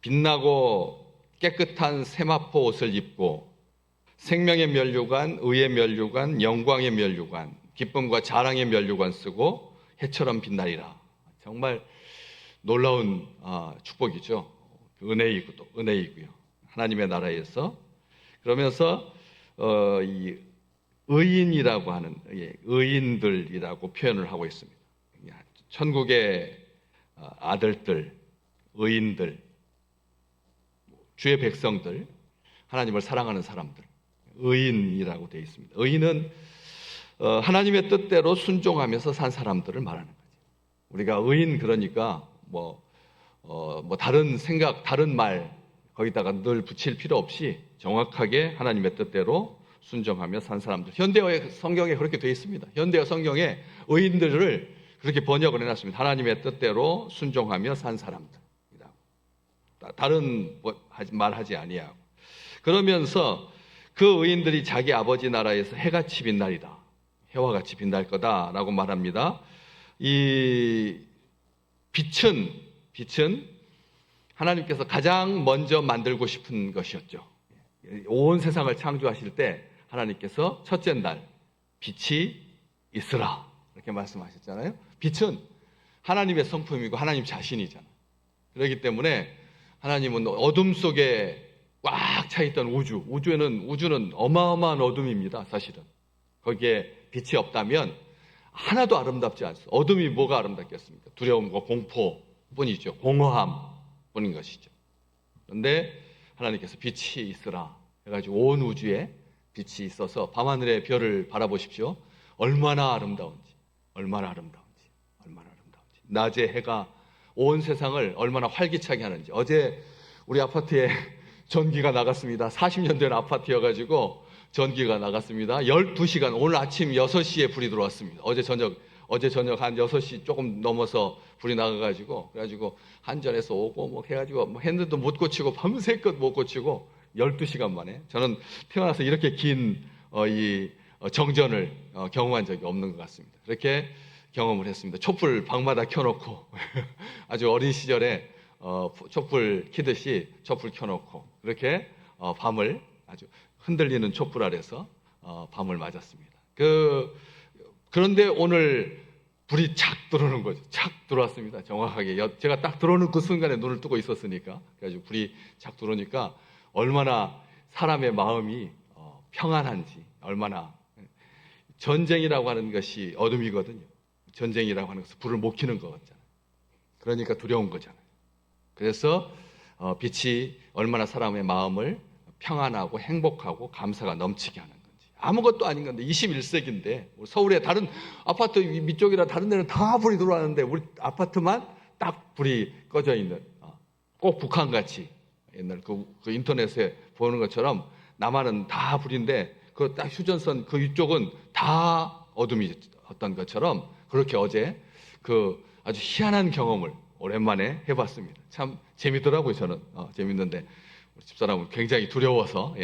빛나고 깨끗한 세마포 옷을 입고 생명의 면류관, 의의 면류관, 영광의 면류관, 기쁨과 자랑의 면류관 쓰고 해처럼 빛나리라. 정말 놀라운 축복이죠. 은혜이고요. 하나님의 나라에서. 그러면서 이 의인이라고 하는 의인들이라고 표현을 하고 있습니다. 천국의 아들들, 의인들, 주의 백성들, 하나님을 사랑하는 사람들, 의인이라고 되어 있습니다. 의인은 하나님의 뜻대로 순종하면서 산 사람들을 말하는 거죠. 우리가 의인 그러니까 다른 생각, 다른 말 거기다가 늘 붙일 필요 없이 정확하게 하나님의 뜻대로 순종하며 산 사람들. 현대어 성경에 그렇게 되어 있습니다. 현대어 성경에 의인들을 그렇게 번역을 해놨습니다. 하나님의 뜻대로 순종하며 산 사람들. 다른 말하지 아니하고. 그러면서 그 의인들이 자기 아버지 나라에서 해같이 빛나리다. 해와 같이 빛날 거다라고 말합니다. 이 빛은 하나님께서 가장 먼저 만들고 싶은 것이었죠. 온 세상을 창조하실 때 하나님께서 첫째 날 빛이 있으라 이렇게 말씀하셨잖아요. 빛은 하나님의 성품이고 하나님 자신이잖아요. 그렇기 때문에 하나님은 어둠 속에 꽉 차 있던 우주는 어마어마한 어둠입니다. 사실은 거기에 빛이 없다면 하나도 아름답지 않습니다. 어둠이 뭐가 아름답겠습니까? 두려움과 공포뿐이죠. 공허함 뿐인 것이죠. 그런데 하나님께서 빛이 있으라 해가지고 온 우주에 빛이 있어서 밤하늘의 별을 바라보십시오. 얼마나 아름다운지. 낮에 해가 온 세상을 얼마나 활기차게 하는지. 어제 우리 아파트에 전기가 나갔습니다. 40년 된 아파트여가지고 전기가 나갔습니다. 12시간, 오늘 아침 6시에 불이 들어왔습니다. 어제 저녁 한 6시 조금 넘어서 불이 나가가지고, 그래가지고 한전에서 오고 해가지고 핸들도 못 고치고 밤새껏 못 고치고 12시간 만에. 저는 태어나서 이렇게 긴 정전을 경험한 적이 없는 것 같습니다. 그렇게 경험을 했습니다. 촛불 방마다 켜놓고 아주 어린 시절에 촛불 켜듯이 촛불 켜놓고 그렇게 밤을 아주 흔들리는 촛불 아래서 밤을 맞았습니다. 그런데 오늘 불이 착 들어오는 거죠. 착 들어왔습니다. 정확하게. 제가 딱 들어오는 그 순간에 눈을 뜨고 있었으니까. 그래가지고 불이 착 들어오니까 얼마나 사람의 마음이 평안한지, 얼마나. 전쟁이라고 하는 것이 어둠이거든요. 전쟁이라고 하는 것은 불을 못 켜는 거잖아요. 그러니까 두려운 거잖아요. 그래서 빛이 얼마나 사람의 마음을 평안하고 행복하고 감사가 넘치게 하는 건지. 아무것도 아닌 건데 21세기인데 서울의 다른 아파트 밑쪽이나 다른 데는 다 불이 들어왔는데 우리 아파트만 딱 불이 꺼져 있는, 꼭 북한같이 옛날 그 인터넷에 보는 것처럼 남한은 다 불인데 그 딱 휴전선 그 위쪽은 다 어둠이었던 것처럼 그렇게 어제 아주 희한한 경험을 오랜만에 해봤습니다. 참 재밌더라고요. 저는 재밌는데 우리 집사람은 굉장히 두려워서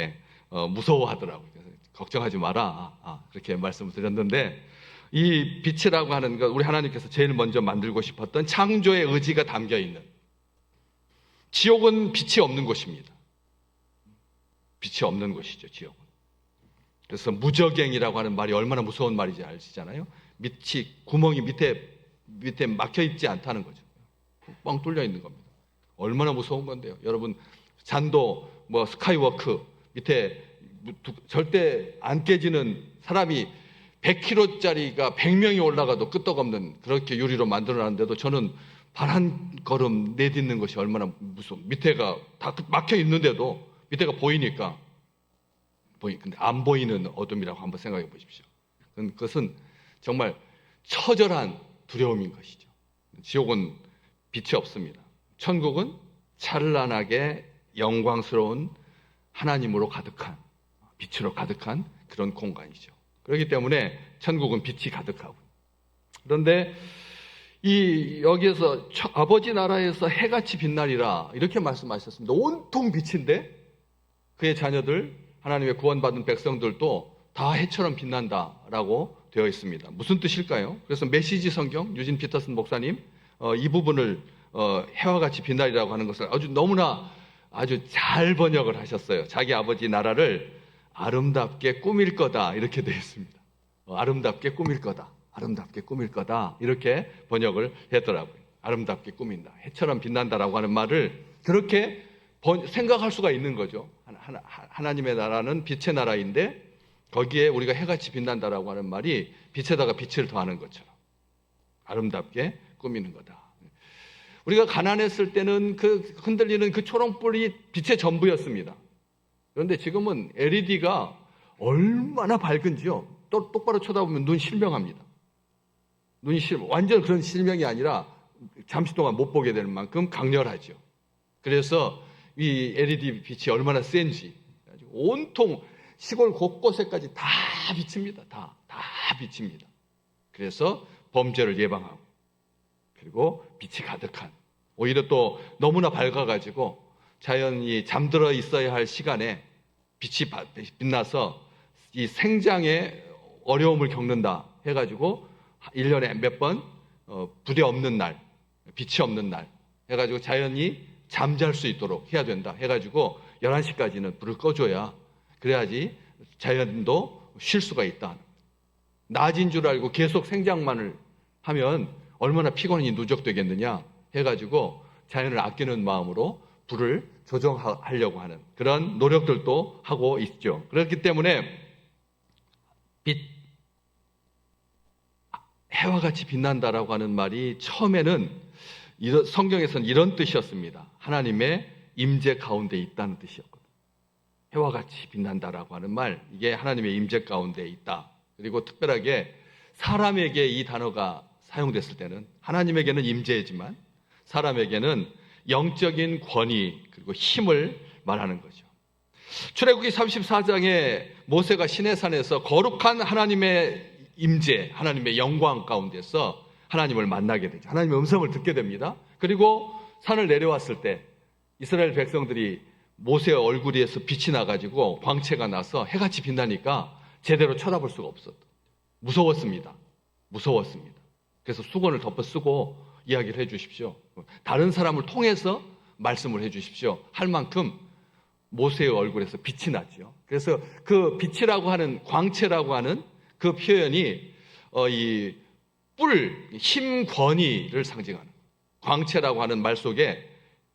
무서워하더라고요. 그래서 걱정하지 마라 그렇게 말씀을 드렸는데, 이 빛이라고 하는 것, 우리 하나님께서 제일 먼저 만들고 싶었던 창조의 의지가 담겨 있는, 지옥은 빛이 없는 곳입니다. 빛이 없는 곳이죠, 지옥은. 그래서 무저갱이라고 하는 말이 얼마나 무서운 말인지 아시잖아요. 구멍이 밑에 막혀 있지 않다는 거죠. 뻥 뚫려 있는 겁니다. 얼마나 무서운 건데요. 여러분, 잔도 스카이워크 밑에 절대 안 깨지는, 사람이 100kg짜리가 100명이 올라가도 끄떡없는 그렇게 유리로 만들어놨는데도 저는 발 한 걸음 내딛는 것이 얼마나 밑에가 다 막혀 있는데도 밑에가 보이니까. 근데 안 보이는 어둠이라고 한번 생각해 보십시오. 그것은 정말 처절한 두려움인 것이죠. 지옥은 빛이 없습니다. 천국은 찬란하게 영광스러운 하나님으로 가득한, 빛으로 가득한 그런 공간이죠. 그렇기 때문에 천국은 빛이 가득하고. 그런데 여기에서 아버지 나라에서 해같이 빛나리라 이렇게 말씀하셨습니다. 온통 빛인데 그의 자녀들, 하나님의 구원받은 백성들도 다 해처럼 빛난다라고 되어 있습니다. 무슨 뜻일까요? 그래서 메시지 성경, 유진 피터슨 목사님 이 부분을 해와 같이 빛나리라고 하는 것을 아주 잘 번역을 하셨어요. 자기 아버지 나라를 아름답게 꾸밀 거다 이렇게 되어 있습니다. 아름답게 꾸밀 거다. 아름답게 꾸밀 거다. 이렇게 번역을 했더라고요. 아름답게 꾸민다. 해처럼 빛난다라고 하는 말을 그렇게 생각할 수가 있는 거죠. 하나님의 나라는 빛의 나라인데 거기에 우리가 해같이 빛난다라고 하는 말이 빛에다가 빛을 더하는 것처럼 아름답게 꾸미는 거다. 우리가 가난했을 때는 그 흔들리는 그 초롱불이 빛의 전부였습니다. 그런데 지금은 LED가 얼마나 밝은지요. 똑바로 쳐다보면 눈 실명합니다. 완전 그런 실명이 아니라 잠시 동안 못 보게 되는 만큼 강렬하죠. 그래서 이 LED 빛이 얼마나 센지 온통 시골 곳곳에까지 다 비칩니다. 다 비칩니다. 그래서 범죄를 예방하고 그리고 빛이 가득한 오히려 또 너무나 밝아가지고 자연이 잠들어 있어야 할 시간에 빛이 빛나서 이 생장에 어려움을 겪는다 해가지고 1년에 몇 번 불이 없는 날, 빛이 없는 날 해가지고 자연이 잠잘 수 있도록 해야 된다 해가지고 11시까지는 불을 꺼줘야 그래야지 자연도 쉴 수가 있다. 낮인 줄 알고 계속 생장만을 하면 얼마나 피곤이 누적되겠느냐 해가지고 자연을 아끼는 마음으로 불을 조정하려고 하는 그런 노력들도 하고 있죠. 그렇기 때문에 해와 같이 빛난다라고 하는 말이 처음에는 성경에서는 이런 뜻이었습니다. 하나님의 임재 가운데 있다는 뜻이었거든요. 해와 같이 빛난다라고 하는 말, 이게 하나님의 임재 가운데 있다. 그리고 특별하게 사람에게 이 단어가 사용됐을 때는 하나님에게는 임재지만 사람에게는 영적인 권위 그리고 힘을 말하는 거죠. 출애굽기 34장에 모세가 시내산에서 거룩한 하나님의 임재, 하나님의 영광 가운데서 하나님을 만나게 되죠. 하나님의 음성을 듣게 됩니다. 그리고 산을 내려왔을 때 이스라엘 백성들이 모세의 얼굴 위에서 빛이 나가지고 광채가 나서 해같이 빛나니까 제대로 쳐다볼 수가 없었다. 무서웠습니다. 그래서 수건을 덮어 쓰고 이야기를 해 주십시오. 다른 사람을 통해서 말씀을 해 주십시오. 할 만큼 모세의 얼굴에서 빛이 나죠. 그래서 그 빛이라고 하는 광채라고 하는 그 표현이 이 뿔, 힘, 권위를 상징하는 광채라고 하는 말 속에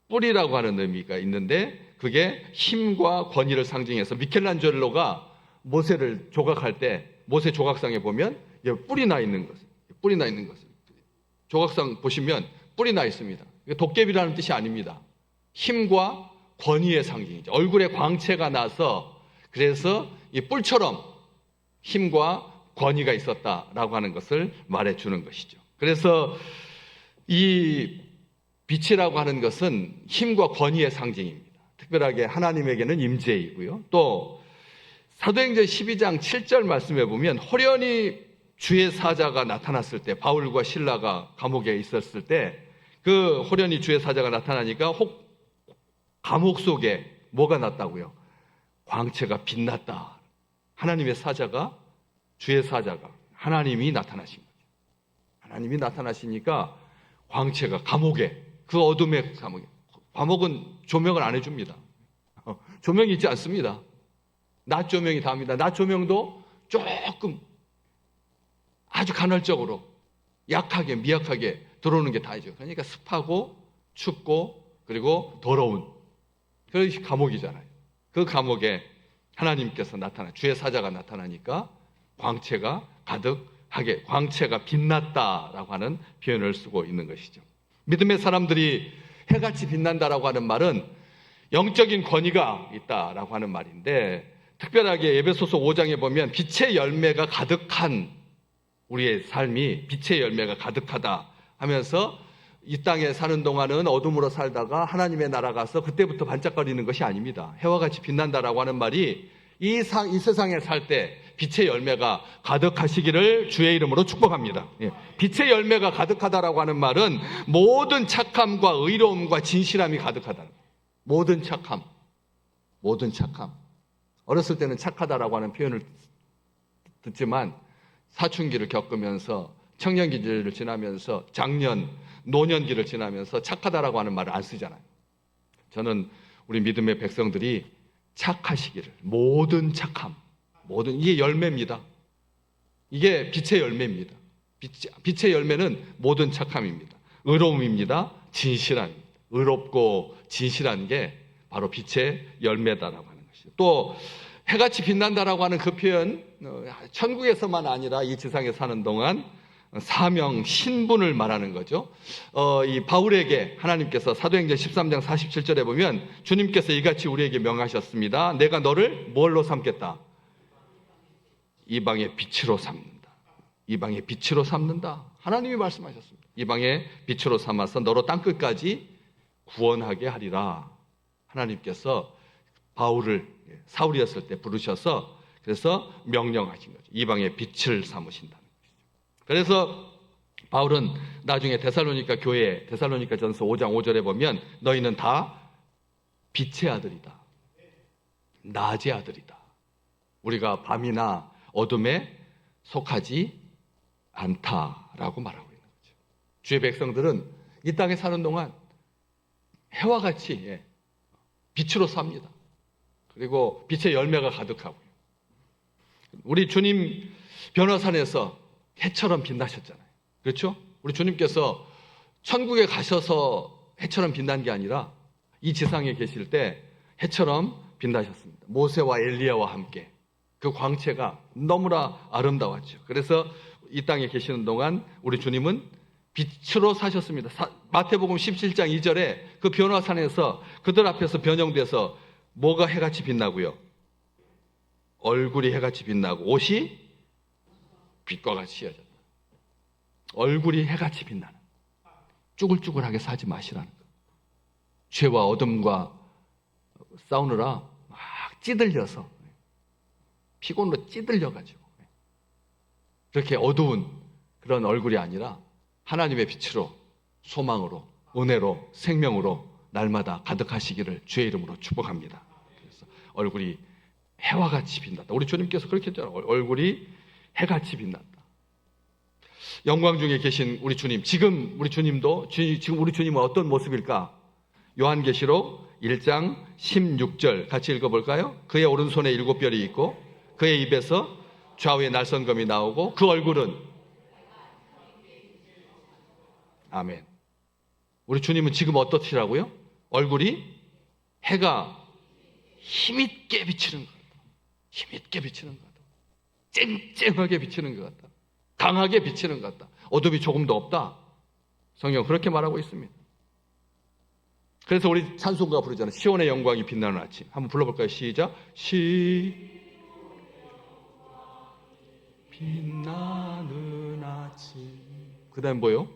뿔이라고 하는 의미가 있는데 그게 힘과 권위를 상징해서 미켈란젤로가 모세를 조각할 때 모세 조각상에 보면 뿔이 나 있는 것을 조각상 보시면 뿔이 나 있습니다. 도깨비라는 뜻이 아닙니다. 힘과 권위의 상징이죠. 얼굴에 광채가 나서 그래서 이 뿔처럼 힘과 권위가 있었다라고 하는 것을 말해주는 것이죠. 그래서 이 빛이라고 하는 것은 힘과 권위의 상징입니다. 특별하게 하나님에게는 임재이고요. 또 사도행전 12장 7절 말씀에 보면 호련히 주의 사자가 나타났을 때 바울과 실라가 감옥에 있었을 때 그 호련히 주의 사자가 나타나니까 감옥 속에 뭐가 났다고요? 광채가 빛났다. 하나님의 사자가 주의 사자가 하나님이 나타나신 거죠. 하나님이 나타나시니까 광채가 감옥에 그 어둠의 감옥은 조명을 안 해줍니다. 조명이 있지 않습니다. 낮 조명이 다입니다. 낮 조명도 조금 아주 간헐적으로 약하게 미약하게 들어오는 게 다이죠. 그러니까 습하고 춥고 그리고 더러운 그것이 감옥이잖아요. 그 감옥에 하나님께서 주의 사자가 나타나니까 광채가 가득하게 광채가 빛났다라고 하는 표현을 쓰고 있는 것이죠. 믿음의 사람들이 해같이 빛난다라고 하는 말은 영적인 권위가 있다라고 하는 말인데 특별하게 에베소서 5장에 보면 빛의 열매가 가득한 우리의 삶이 빛의 열매가 가득하다 하면서 이 땅에 사는 동안은 어둠으로 살다가 하나님의 나라 가서 그때부터 반짝거리는 것이 아닙니다. 해와 같이 빛난다라고 하는 말이 이 세상에 살 때 빛의 열매가 가득하시기를 주의 이름으로 축복합니다. 빛의 열매가 가득하다라고 하는 말은 모든 착함과 의로움과 진실함이 가득하다. 모든 착함. 어렸을 때는 착하다라고 하는 표현을 듣지만 사춘기를 겪으면서 청년기를 지나면서 장년, 노년기를 지나면서 착하다라고 하는 말을 안 쓰잖아요. 저는 우리 믿음의 백성들이 착하시기를, 모든 착함, 모든, 이게 열매입니다. 이게 빛의 열매입니다. 빛의 열매는 모든 착함입니다. 의로움입니다. 진실함입니다. 의롭고 진실한 게 바로 빛의 열매다라고 하는 것이죠. 또 해같이 빛난다라고 하는 그 표현, 천국에서만 아니라 이 지상에 사는 동안 사명, 신분을 말하는 거죠. 이 바울에게 하나님께서 사도행전 13장 47절에 보면 주님께서 이같이 우리에게 명하셨습니다. 내가 너를 뭘로 삼겠다? 이방의 빛으로 삼는다. 이방의 빛으로 삼는다. 하나님이 말씀하셨습니다. 이방의 빛으로 삼아서 너로 땅끝까지 구원하게 하리라. 하나님께서 바울을 사울이었을 때 부르셔서 그래서 명령하신 거죠. 이방의 빛을 삼으신다는 것이죠. 그래서 바울은 나중에 데살로니가 교회, 데살로니가전서 5장 5절에 보면 너희는 다 빛의 아들이다. 낮의 아들이다. 우리가 밤이나 어둠에 속하지 않다라고 말하고 있는 거죠. 주의 백성들은 이 땅에 사는 동안 해와 같이 빛으로 삽니다. 그리고 빛의 열매가 가득하고요. 우리 주님 변화산에서 해처럼 빛나셨잖아요. 그렇죠? 우리 주님께서 천국에 가셔서 해처럼 빛난 게 아니라 이 지상에 계실 때 해처럼 빛나셨습니다. 모세와 엘리야와 함께 그 광채가 너무나 아름다웠죠. 그래서 이 땅에 계시는 동안 우리 주님은 빛으로 사셨습니다. 마태복음 17장 2절에 그 변화산에서 그들 앞에서 변형돼서 뭐가 해같이 빛나고요? 얼굴이 해같이 빛나고 옷이 빛과 같이 휘어졌다. 얼굴이 해같이 빛나는, 쭈글쭈글하게 사지 마시라는 것. 죄와 어둠과 싸우느라 막 찌들려서, 피곤으로 찌들려가지고 그렇게 어두운 그런 얼굴이 아니라 하나님의 빛으로, 소망으로, 은혜로, 생명으로 날마다 가득하시기를 주의 이름으로 축복합니다. 그래서 얼굴이 해와 같이 빛났다. 우리 주님께서 그렇게 했잖아요. 얼굴이 해같이 빛났다. 영광 중에 계신 우리 주님, 지금 우리 주님도, 지금 우리 주님은 어떤 모습일까? 요한계시록 1장 16절 같이 읽어볼까요? 그의 오른손에 7별이 있고 그의 입에서 좌우에 날선검이 나오고 그 얼굴은, 아멘. 우리 주님은 지금 어떻시라고요? 얼굴이 해가 힘있게 비치는 것 같다. 힘있게 비치는 것 같다. 쨍쨍하게 비치는 것 같다. 강하게 비치는 것 같다. 어둠이 조금도 없다. 성경 그렇게 말하고 있습니다. 그래서 우리 찬송가 부르잖아요. 시온의 영광이 빛나는 아침. 한번 불러볼까요? 시작. 빛나는 아침. 그 다음 뭐요?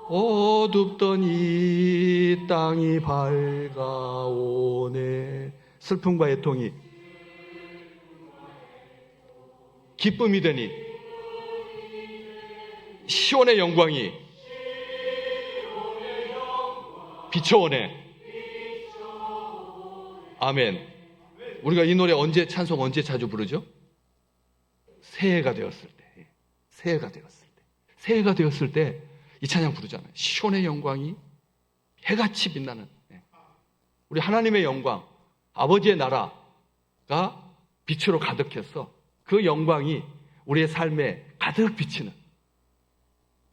어둡던 이 땅이 밝아오네. 슬픔과 애통이 기쁨이 되니 시온의 영광이 비춰오네. 아멘. 우리가 이 노래 언제, 찬송 언제 자주 부르죠? 새해가 되었을 때. 새해가 되었을 때. 새해가 되었을 때 이 찬양 부르잖아요. 시온의 영광이 해같이 빛나는. 우리 하나님의 영광, 아버지의 나라가 빛으로 가득해서 그 영광이 우리의 삶에 가득 비치는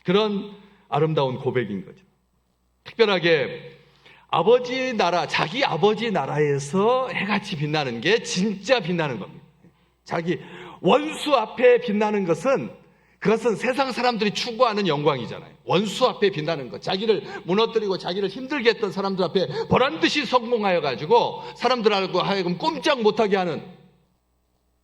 그런 아름다운 고백인 거죠. 특별하게 아버지 나라, 자기 아버지 나라에서 해같이 빛나는 게 진짜 빛나는 겁니다. 자기 원수 앞에 빛나는 것은, 그것은 세상 사람들이 추구하는 영광이잖아요. 원수 앞에 빛나는 것, 자기를 무너뜨리고 자기를 힘들게 했던 사람들 앞에 보란듯이 성공하여 가지고 사람들하고 하여금 꼼짝 못하게 하는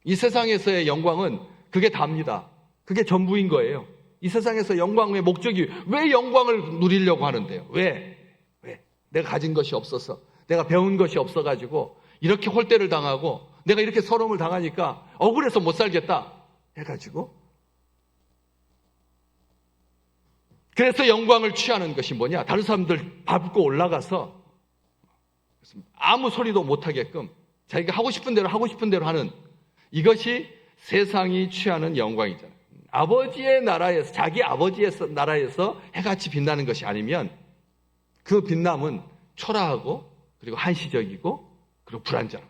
이 세상에서의 영광은 그게 답니다. 그게 전부인 거예요. 이 세상에서 영광의 목적이, 왜 영광을 누리려고 하는데요? 왜? 내가 가진 것이 없어서, 내가 배운 것이 없어가지고 이렇게 홀대를 당하고 내가 이렇게 서러움을 당하니까 억울해서 못 살겠다 해가지고, 그래서 영광을 취하는 것이 뭐냐? 다른 사람들 밟고 올라가서 아무 소리도 못하게끔 자기가 하고 싶은 대로 하는, 이것이 세상이 취하는 영광이잖아요. 아버지의 나라에서, 자기 아버지의 나라에서 해같이 빛나는 것이 아니면 그 빛남은 초라하고 그리고 한시적이고 그리고 불안정한,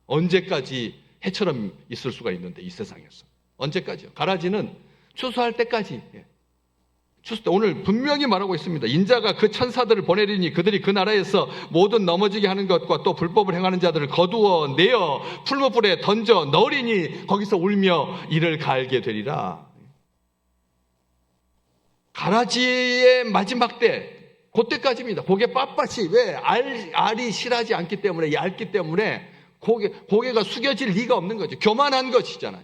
언제까지 해처럼 있을 수가 있는데, 이 세상에서 언제까지요? 가라지는 추수할 때까지. 추수 때 오늘 분명히 말하고 있습니다. 인자가 그 천사들을 보내리니 그들이 그 나라에서 모든 넘어지게 하는 것과 또 불법을 행하는 자들을 거두어 내어 풀무불에 던져 넣으리니 거기서 울며 이를 갈게 되리라. 가라지의 마지막 때, 그때까지입니다. 고개 빳빳이, 왜? 알이 실하지 않기 때문에, 얇기 때문에 고개가 숙여질 리가 없는 거죠. 교만한 것이잖아요.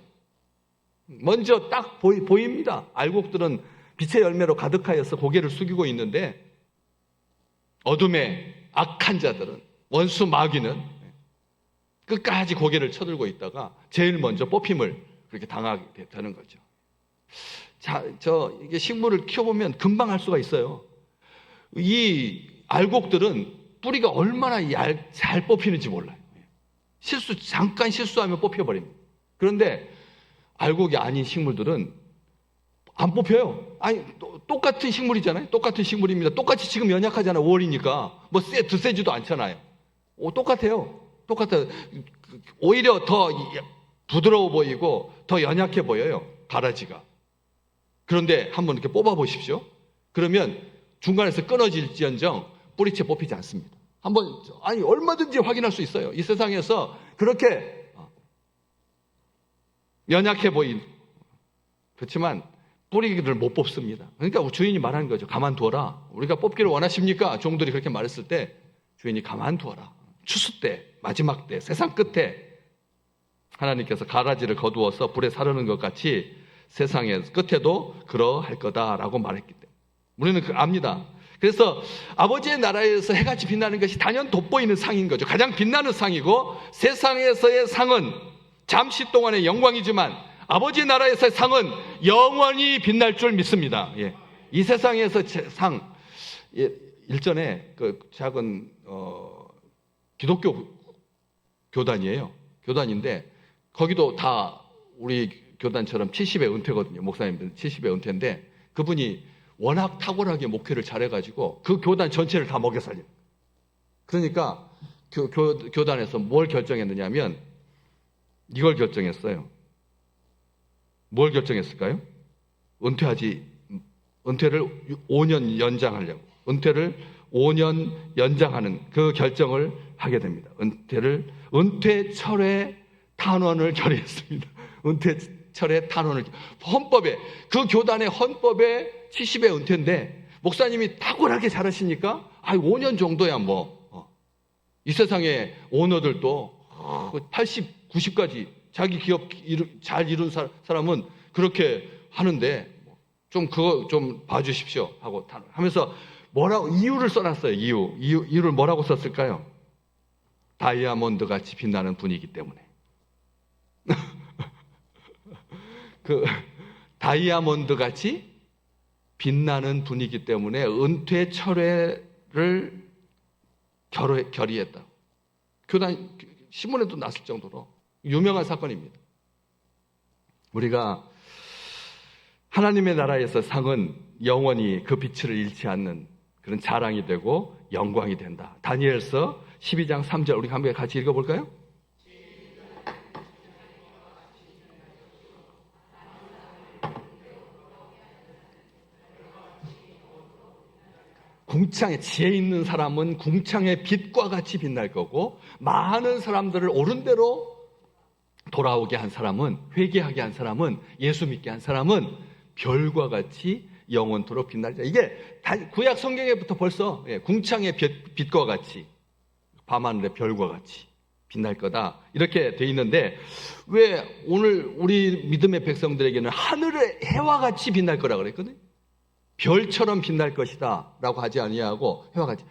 먼저 딱 보입니다. 알곡들은 빛의 열매로 가득하여서 고개를 숙이고 있는데, 어둠의 악한 자들은, 원수 마귀는 끝까지 고개를 쳐들고 있다가 제일 먼저 뽑힘을 그렇게 당하게 되는 거죠. 자, 이게 식물을 키워보면 금방 할 수가 있어요. 이 알곡들은 뿌리가 얼마나 잘 뽑히는지 몰라요. 잠깐 실수하면 뽑혀버립니다. 그런데 알곡이 아닌 식물들은 안 뽑혀요. 아니, 똑같은 식물이잖아요. 똑같은 식물입니다. 똑같이 지금 연약하잖아요. 5월이니까. 뭐 드세지도 않잖아요. 똑같아요. 오히려 더 부드러워 보이고 더 연약해 보여요, 가라지가. 그런데 한번 이렇게 뽑아 보십시오. 그러면 중간에서 끊어질지언정 뿌리채 뽑히지 않습니다. 얼마든지 확인할 수 있어요. 이 세상에서 그렇게 연약해 보인, 그렇지만 뿌리를 못 뽑습니다. 그러니까 주인이 말하는 거죠. 가만두어라. 우리가 뽑기를 원하십니까? 종들이 그렇게 말했을 때 주인이 가만두어라. 추수 때, 마지막 때, 세상 끝에 하나님께서 가라지를 거두어서 불에 사르는 것 같이 세상의 끝에도 그러할 거다라고 말했기 때문에 우리는 압니다. 그래서 아버지의 나라에서 해같이 빛나는 것이 단연 돋보이는 상인 거죠. 가장 빛나는 상이고, 세상에서의 상은 잠시 동안의 영광이지만 아버지의 나라에서의 상은 영원히 빛날 줄 믿습니다. 이 세상에서 상, 일전에 그 작은 기독교 교단이에요. 교단인데 거기도 다 우리 교단처럼 70의 은퇴거든요. 목사님들 70의 은퇴인데 그분이 워낙 탁월하게 목회를 잘해가지고 그 교단 전체를 다 먹여 살려요. 그러니까 교단에서 뭘 결정했느냐면 이걸 결정했어요. 뭘 결정했을까요? 은퇴를 5년 연장하려고. 은퇴를 5년 연장하는 그 결정을 하게 됩니다. 은퇴 철회 탄원을 결의했습니다. 은퇴 철회 탄원을. 헌법에, 그 교단의 헌법에 70의 은퇴인데 목사님이 탁월하게 잘하시니까 5년 정도야 이 세상의 오너들도 80, 90까지 자기 기업 잘 이룬 사람은 그렇게 하는데 그거 좀 봐주십시오 하고 하면서 이유를 써놨어요. 이유를 뭐라고 썼을까요? 다이아몬드 같이 빛나는 분이기 때문에. 다이아몬드 같이 빛나는 분이기 때문에 은퇴 철회를 결의했다. 교단 신문에도 났을 정도로 유명한 사건입니다. 우리가 하나님의 나라에서 상은 영원히 그 빛을 잃지 않는 그런 자랑이 되고 영광이 된다. 다니엘서 12장 3절 우리 한번 같이 읽어볼까요? 궁창에 지혜 있는 사람은 궁창의 빛과 같이 빛날 거고, 많은 사람들을 옳은 대로 돌아오게 한 사람은, 회개하게 한 사람은, 예수 믿게 한 사람은 별과 같이 영원토록 빛날 자. 이게 구약 성경에부터 벌써 궁창의 빛과 같이, 밤하늘의 별과 같이 빛날 거다 이렇게 돼 있는데, 왜 오늘 우리 믿음의 백성들에게는 하늘의 해와 같이 빛날 거라고 그랬거든요. 별처럼 빛날 것이다 라고 하지 아니하고 해와 같이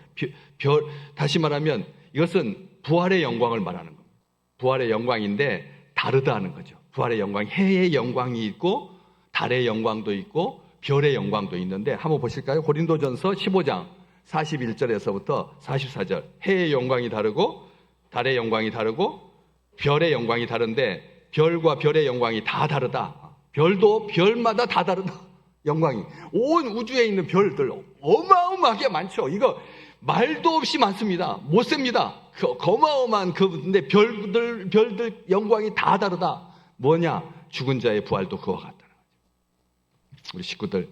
다시 말하면 이것은 부활의 영광을 말하는 겁니다. 부활의 영광인데 다르다는 거죠. 부활의 영광, 해의 영광이 있고 달의 영광도 있고 별의 영광도 있는데 한번 보실까요? 고린도전서 15장 41절에서부터 44절. 해의 영광이 다르고 달의 영광이 다르고 별의 영광이 다른데 별과 별의 영광이 다 다르다. 별도 별마다 다 다르다. 영광이. 온 우주에 있는 별들 어마어마하게 많죠. 이거 말도 없이 많습니다. 못 셉니다. 그 어마어마한 근데 별들 영광이 다 다르다. 뭐냐? 죽은 자의 부활도 그와 같다는 거죠. 우리 식구들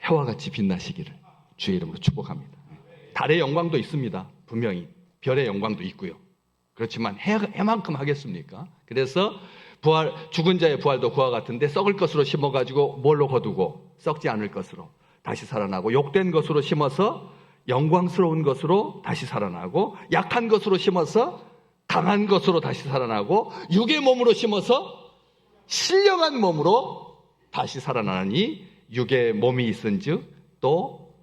해와 같이 빛나시기를 주의 이름으로 축복합니다. 달의 영광도 있습니다. 분명히 별의 영광도 있고요. 그렇지만 해만큼 하겠습니까? 그래서 죽은 자의 부활도 그와 같은데, 썩을 것으로 심어가지고 뭘로 거두고 썩지 않을 것으로 다시 살아나고, 욕된 것으로 심어서 영광스러운 것으로 다시 살아나고, 약한 것으로 심어서 강한 것으로 다시 살아나고, 육의 몸으로 심어서 신령한 몸으로 다시 살아나니 육의 몸이 있은즉 또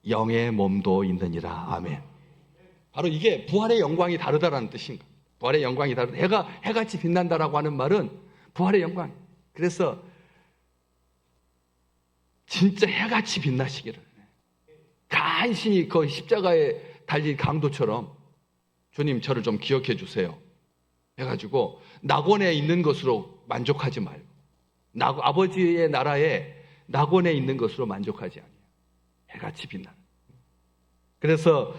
영의 몸도 있느니라. 아멘. 바로 이게 부활의 영광이 다르다라는 뜻인가. 부활의 영광이 다르다. 해같이 빛난다라고 하는 말은 부활의 영광. 그래서 진짜 해같이 빛나시기를, 간신히 그 십자가에 달린 강도처럼 주님 저를 좀 기억해 주세요 해가지고 낙원에 있는 것으로 만족하지 말고, 아버지의 나라에 낙원에 있는 것으로 만족하지 않아요. 해같이 빛나는. 그래서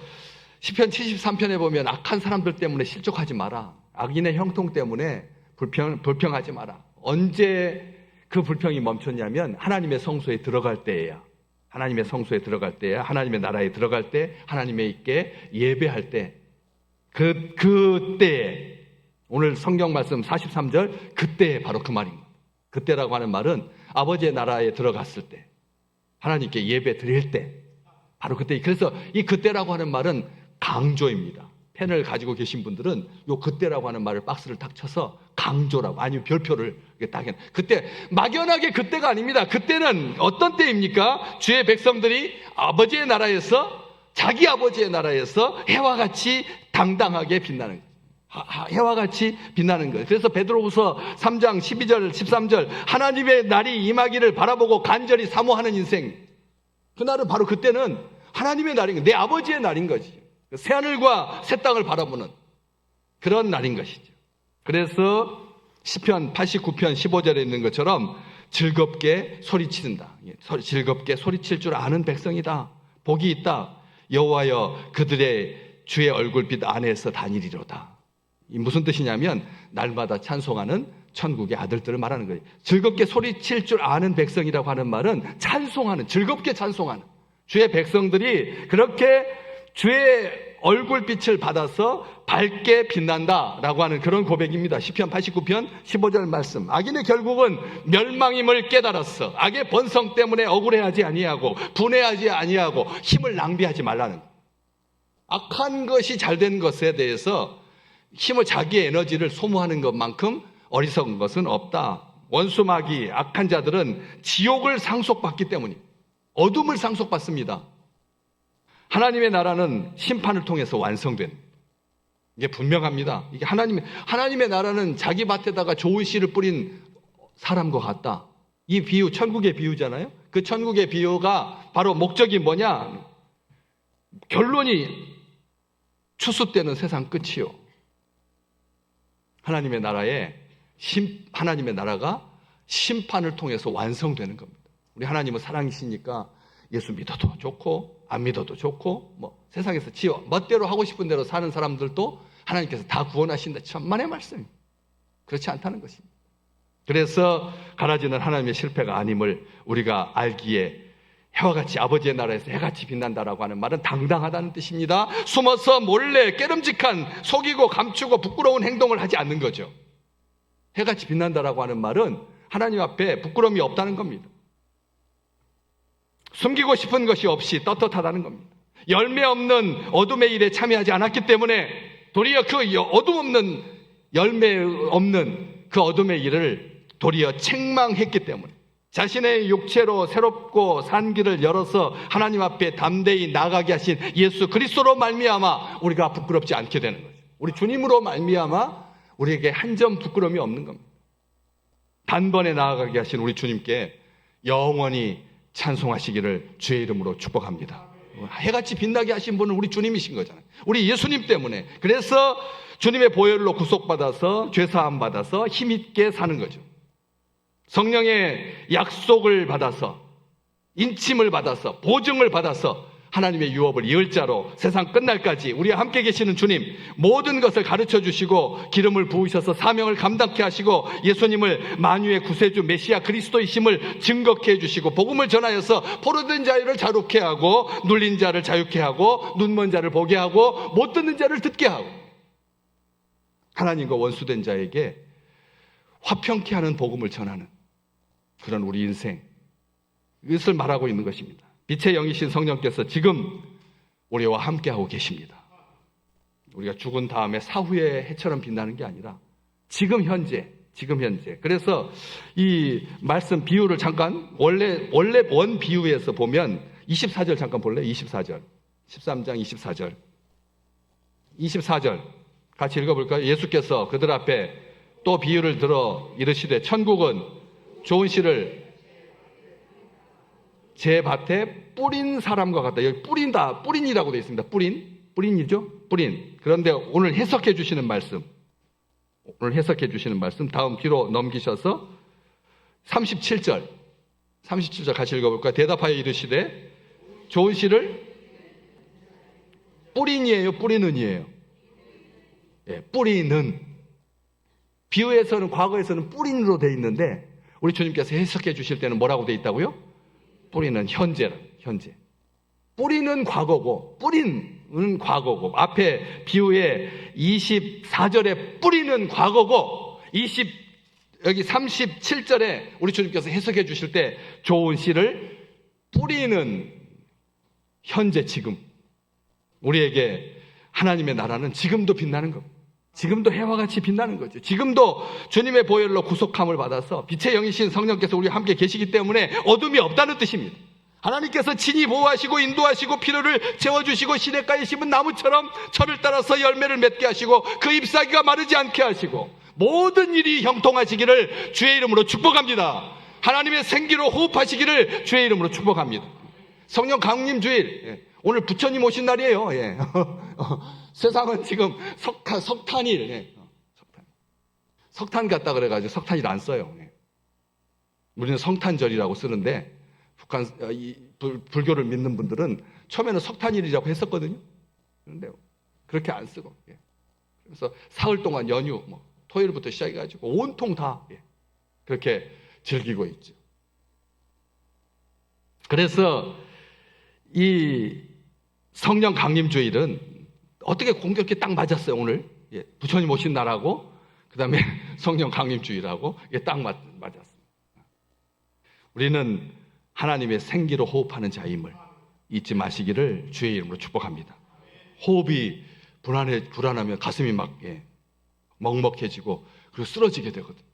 시편 73편에 보면 악한 사람들 때문에 실족하지 마라. 악인의 형통 때문에 불평하지 마라. 언제 그 불평이 멈췄냐면 하나님의 성소에 들어갈 때예요. 하나님의 성소에 들어갈 때야. 하나님의 나라에 들어갈 때, 하나님의 있게 예배할 때, 그때에, 오늘 성경 말씀 43절, 그때에 바로 그 말입니다. 그때라고 하는 말은 아버지의 나라에 들어갔을 때, 하나님께 예배 드릴 때, 바로 그때. 그래서 이 그때라고 하는 말은 강조입니다. 펜을 가지고 계신 분들은 요 그때라고 하는 말을 박스를 딱 쳐서 강조라고, 아니면 별표를 딱 해. 그때 막연하게 그때가 아닙니다. 그때는 어떤 때입니까? 주의 백성들이 아버지의 나라에서, 자기 아버지의 나라에서 해와 같이 당당하게 빛나는 거예요. 해와 같이 빛나는 거예요. 그래서 베드로후서 3장 12절 13절, 하나님의 날이 임하기를 바라보고 간절히 사모하는 인생, 그날은 바로 그때는 하나님의 날인 거예요. 내 아버지의 날인 거지. 새하늘과 새 땅을 바라보는 그런 날인 것이죠. 그래서 시편 89편 15절에 있는 것처럼 즐겁게 소리친다. 즐겁게 소리칠 줄 아는 백성이다. 복이 있다. 여호와여 그들의 주의 얼굴빛 안에서 다니리로다. 이 무슨 뜻이냐면 날마다 찬송하는 천국의 아들들을 말하는 거예요. 즐겁게 소리칠 줄 아는 백성이라고 하는 말은 찬송하는, 즐겁게 찬송하는 주의 백성들이 그렇게 주의 얼굴빛을 받아서 밝게 빛난다라고 하는 그런 고백입니다. 시편 89편 15절 말씀. 악인의 결국은 멸망임을 깨달았어. 악의 번성 때문에 억울해하지 아니하고 분해하지 아니하고 힘을 낭비하지 말라는 거예요. 악한 것이 잘된 것에 대해서 힘을, 자기의 에너지를 소모하는 것만큼 어리석은 것은 없다. 원수마귀, 악한 자들은 지옥을 상속받기 때문입니다. 어둠을 상속받습니다. 하나님의 나라는 심판을 통해서 완성된, 이게 분명합니다. 이게 하나님의 나라는 자기 밭에다가 좋은 씨를 뿌린 사람과 같다. 이 비유, 천국의 비유잖아요. 그 천국의 비유가 바로 목적이 뭐냐? 결론이 추수 때는 세상 끝이요. 하나님의 나라가 심판을 통해서 완성되는 겁니다. 우리 하나님은 사랑이시니까 예수 믿어도 좋고 안 믿어도 좋고 세상에서 멋대로 하고 싶은 대로 사는 사람들도 하나님께서 다 구원하신다. 천만의 말씀입니다. 그렇지 않다는 것입니다. 그래서 가라지는 하나님의 실패가 아님을 우리가 알기에 해와 같이 아버지의 나라에서 해같이 빛난다라고 하는 말은 당당하다는 뜻입니다. 숨어서 몰래 깨름직한, 속이고 감추고 부끄러운 행동을 하지 않는 거죠. 해같이 빛난다라고 하는 말은 하나님 앞에 부끄러움이 없다는 겁니다. 숨기고 싶은 것이 없이 떳떳하다는 겁니다. 열매 없는 어둠의 일에 참여하지 않았기 때문에 도리어 그 열매 없는 그 어둠의 일을 도리어 책망했기 때문에 자신의 육체로 새롭고 산 길을 열어서 하나님 앞에 담대히 나가게 하신 예수 그리스도로 말미암아 우리가 부끄럽지 않게 되는 거죠. 우리 주님으로 말미암아 우리에게 한 점 부끄러움이 없는 겁니다. 단번에 나아가게 하신 우리 주님께 영원히 찬송하시기를 주의 이름으로 축복합니다. 해같이 빛나게 하신 분은 우리 주님이신 거잖아요. 우리 예수님 때문에. 그래서 주님의 보혈로 구속받아서 죄사함 받아서 힘있게 사는 거죠. 성령의 약속을 받아서, 인침을 받아서, 보증을 받아서 하나님의 유업을 이을 자로 세상 끝날까지 우리와 함께 계시는 주님, 모든 것을 가르쳐 주시고 기름을 부으셔서 사명을 감당케 하시고 예수님을 만유의 구세주 메시아 그리스도이심을 증거케 해주시고 복음을 전하여서 포로된 자를 자유케 하고 눌린 자를 자유케 하고 눈먼 자를 보게 하고 못 듣는 자를 듣게 하고 하나님과 원수된 자에게 화평케 하는 복음을 전하는 그런 우리 인생, 이것을 말하고 있는 것입니다. 빛의 영이신 성령께서 지금 우리와 함께하고 계십니다. 우리가 죽은 다음에 사후의 해처럼 빛나는 게 아니라 지금 현재. 그래서 이 말씀 비유를 잠깐 원래 원 비유에서 보면 24절 잠깐 볼래? 24절. 13장 24절. 24절 같이 읽어볼까요? 예수께서 그들 앞에 또 비유를 들어 이르시되 천국은 좋은 씨를 제 밭에 뿌린 사람과 같다. 여기 뿌린다, 뿌린이라고 되어 있습니다. 뿌린이죠? 뿌린. 그런데 오늘 해석해 주시는 말씀, 다음 뒤로 넘기셔서 37절 같이 읽어볼까요? 대답하여 이르시되 좋은 씨를 뿌린이에요, 뿌리는이에요? 예, 뿌리는. 비유에서는, 과거에서는 뿌린으로 되어 있는데 우리 주님께서 해석해 주실 때는 뭐라고 되어 있다고요? 뿌리는 현재. 뿌리는 과거고, 앞에 비유의 24절에 뿌리는 과거고, 여기 37절에 우리 주님께서 해석해 주실 때 좋은 씨를 뿌리는 현재, 지금. 우리에게 하나님의 나라는 지금도 빛나는 겁니다. 지금도 해와 같이 빛나는 거죠. 지금도 주님의 보혈로 구속함을 받아서 빛의 영이신 성령께서 우리와 함께 계시기 때문에 어둠이 없다는 뜻입니다. 하나님께서 친히 보호하시고 인도하시고 필요를 채워주시고 시냇가에 심은 나무처럼 철을 따라서 열매를 맺게 하시고 그 잎사귀가 마르지 않게 하시고 모든 일이 형통하시기를 주의 이름으로 축복합니다. 하나님의 생기로 호흡하시기를 주의 이름으로 축복합니다. 성령 강림 주일, 오늘 부처님 오신 날이에요. 예. 세상은 지금 석탄일, 석탄 같다 그래가지고 석탄일 안 써요. 우리는 성탄절이라고 쓰는데 북한 불교를 믿는 분들은 처음에는 석탄일이라고 했었거든요. 그런데 그렇게 안 쓰고, 그래서 사흘 동안 연휴, 토요일부터 시작해가지고 온통 다 그렇게 즐기고 있죠. 그래서 이 성령 강림 주일은 어떻게 공교롭게 딱 맞았어요, 오늘. 부처님 오신 날하고, 그 다음에 성령 강림 주일하고, 딱 맞았습니다. 우리는 하나님의 생기로 호흡하는 자임을 잊지 마시기를 주의 이름으로 축복합니다. 호흡이 불안하면 가슴이 막, 먹먹해지고, 그리고 쓰러지게 되거든요.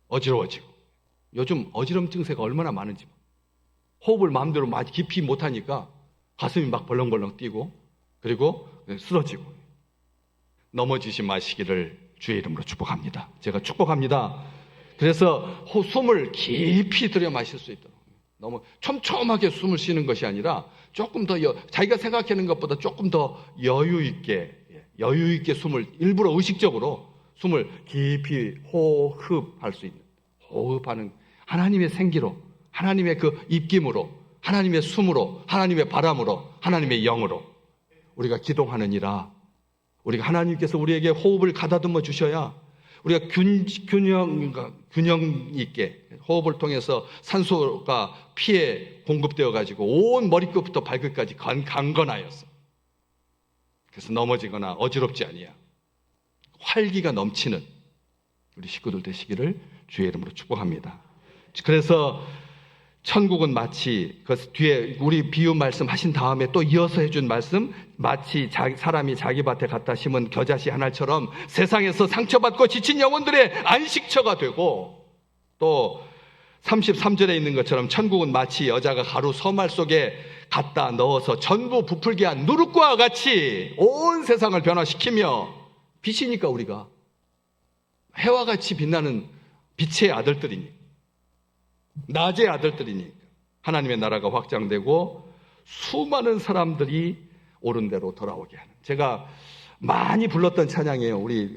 어지러워지고. 요즘 어지럼 증세가 얼마나 많은지. 호흡을 마음대로 깊이 못하니까 가슴이 막 벌렁벌렁 뛰고, 그리고 쓰러지고. 넘어지지 마시기를 주의 이름으로 축복합니다. 제가 축복합니다. 그래서 숨을 깊이 들여 마실 수 있도록, 너무 촘촘하게 숨을 쉬는 것이 아니라 조금 더 자기가 생각하는 것보다 조금 더 여유 있게 숨을, 일부러 의식적으로 숨을 깊이 호흡할 수 있는, 호흡하는 하나님의 생기로, 하나님의 그 입김으로, 하나님의 숨으로, 하나님의 바람으로, 하나님의 영으로 우리가 기동하느니라. 우리가 하나님께서 우리에게 호흡을 가다듬어 주셔야 우리가 균형 있게 호흡을 통해서 산소가 피에 공급되어 가지고 온 머리끝부터 발끝까지 강건하여서, 그래서 넘어지거나 어지럽지 아니야, 활기가 넘치는 우리 식구들 되시기를 주의 이름으로 축복합니다. 그래서 천국은 마치, 그 뒤에 우리 비유 말씀 하신 다음에 또 이어서 해준 말씀, 마치 사람이 자기 밭에 갖다 심은 겨자씨 하나처럼 세상에서 상처받고 지친 영혼들의 안식처가 되고, 또 33절에 있는 것처럼 천국은 마치 여자가 가루 서말 속에 갖다 넣어서 전부 부풀게 한 누룩과 같이 온 세상을 변화시키며, 빛이니까 우리가 해와 같이 빛나는 빛의 아들들이니, 낮의 아들들이니 하나님의 나라가 확장되고 수많은 사람들이 옳은 대로 돌아오게 하는. 제가 많이 불렀던 찬양이에요. 우리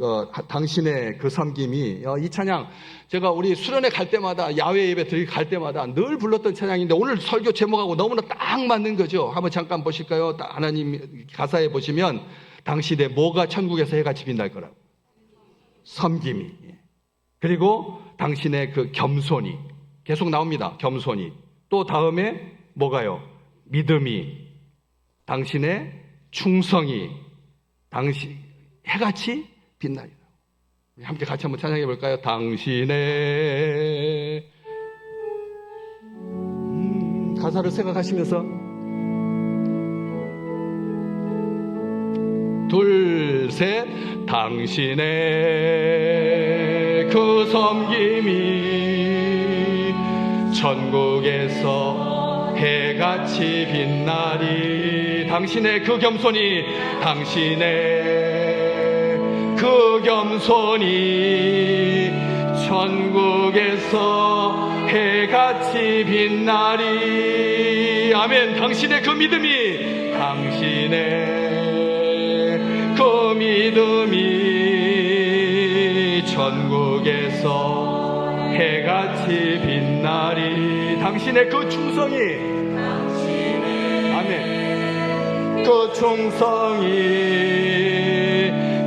당신의 그 섬김이 이 찬양 제가 우리 수련회 갈 때마다 야외 예배 드리고 갈 때마다 늘 불렀던 찬양인데 오늘 설교 제목하고 너무나 딱 맞는 거죠. 한번 잠깐 보실까요? 하나님 가사에 보시면 당신의 뭐가 천국에서 해같이 빛날 거라고. 섬김이. 그리고 당신의 그 겸손이 계속 나옵니다. 겸손이. 또 다음에 뭐가요? 믿음이. 당신의 충성이. 당신 해같이 빛나리라. 함께 같이 한번 찬양해 볼까요? 당신의 가사를 생각하시면서 둘, 셋. 당신의 그 섬김이 천국에서 해같이 빛나리. 당신의 그 겸손이, 당신의 그 겸손이 천국에서 해같이 빛나리. 아멘. 당신의 그 믿음이, 당신의 그 믿음이 천국에서 해같이 빛나리. 당신의 그 충성이, 아멘. 그 충성이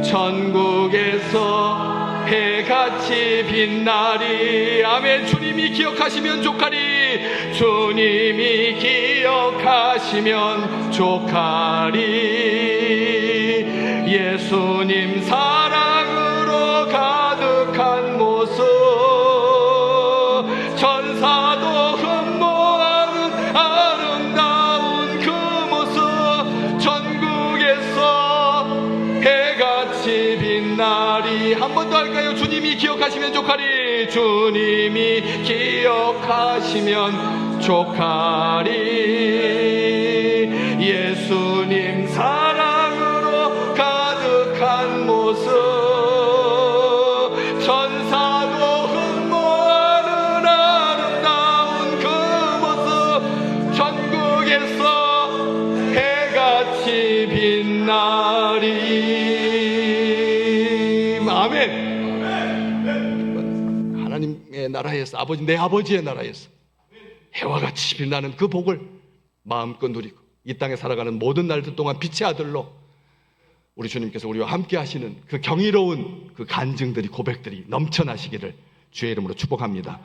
천국에서 해같이 빛나리. 아멘. 주님이 기억하시면 족하리. 주님이 기억하시면 족하리. 예수님 사랑으로 가득한 모습, 천사도 흠모하는 아름다운 그 모습, 천국에서 해같이 빛나리. 한 번 더 할까요? 주님이 기억하시면 족하리. 주님이 기억하시면 족하리. 예수님 사랑으로 가득한 모습, 천사도 흠모하는 아름다운 그 모습, 천국에서 해같이 빛나리. 아멘. 하나님의 나라에서, 내 아버지의 나라에서 해와 같이 빛나는 그 복을 마음껏 누리고 이 땅에 살아가는 모든 날들 동안 빛의 아들로 우리 주님께서 우리와 함께 하시는 그 경이로운 그 간증들이, 고백들이 넘쳐나시기를 주의 이름으로 축복합니다.